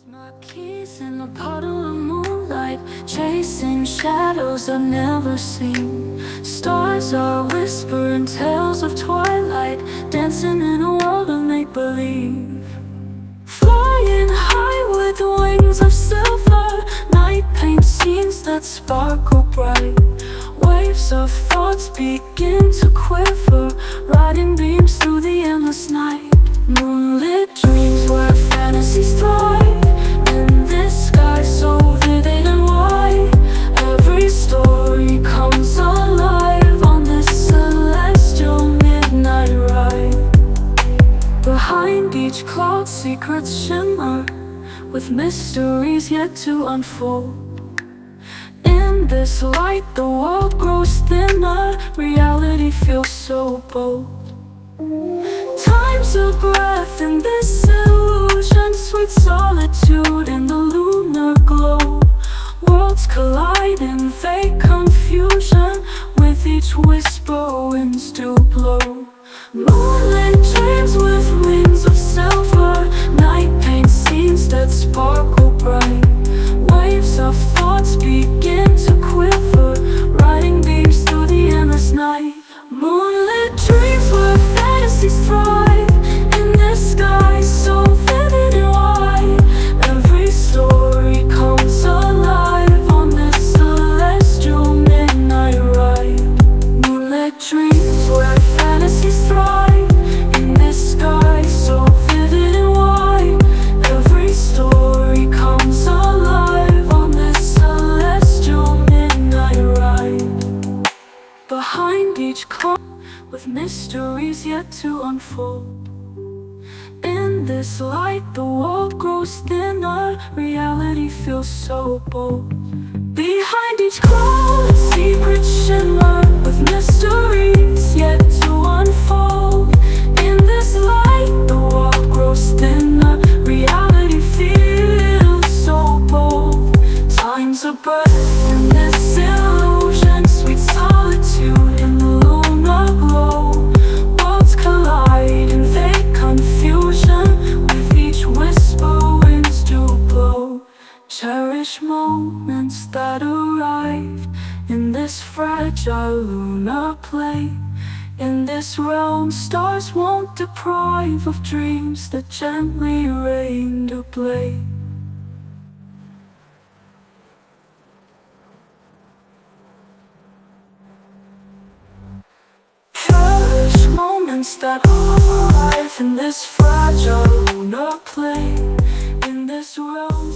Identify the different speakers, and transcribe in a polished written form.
Speaker 1: My keys in a puddle of moonlight, chasing shadows I've never seen. Stars are whispering tales of twilight, dancing in a world of make-believe. Flying high with wings of silver, night paints scenes that sparkle bright. Waves of thoughts begin to quiver, riding beams through the endless night. Moonlit dreams where fantasies thrive, in this sky so vivid and wide. Every story comes alive on this celestial midnight ride. Behind each cloud secrets shimmer, with mysteries yet to unfold. In this light the world grows thinner, reality feels so bold. Time's a breath in this illusion, sweet solitude in the lunar glow. Worlds collide in fake confusion, with each whisper winds do blow. Moonlit dreams with wings of silver, night paints scenes that sparkle bright. Waves of thoughts begin to quiver, riding beams through the endless night. Moonlit dreams where fantasies thrive, in this sky so vivid and wide. Every story comes alive on this celestial midnight ride. Moonlit dreams where fantasies thrive, in this sky so vivid and wide. Every story comes alive on this celestial midnight ride. Behind each cloud, with mysteries yet to unfold. In this light the world grows thinner, reality feels so bold. Behind each cloud secrets shimmer, with mysteries yet to unfold. In this light the world grows thinner, reality feels so bold. Time's a breath in this illusion, sweet solitude in the lunar glow. Worlds collide in fake confusion, with each whisper winds do blow. Cherish moments that arrive in this fragile lunar plane. In this realm stars won't deprive of dreams that gently rain to play. Cherish moments that arrive in this fragile lunar plane. In this realm